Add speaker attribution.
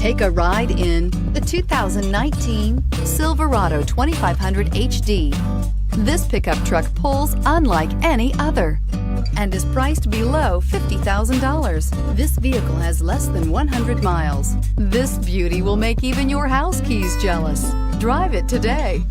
Speaker 1: Take a ride in the 2019 Silverado 2500 HD. This pickup truck pulls unlike any other and is priced below $50,000. This vehicle has less than 100 miles. This beauty will make even your house keys jealous. Drive it today.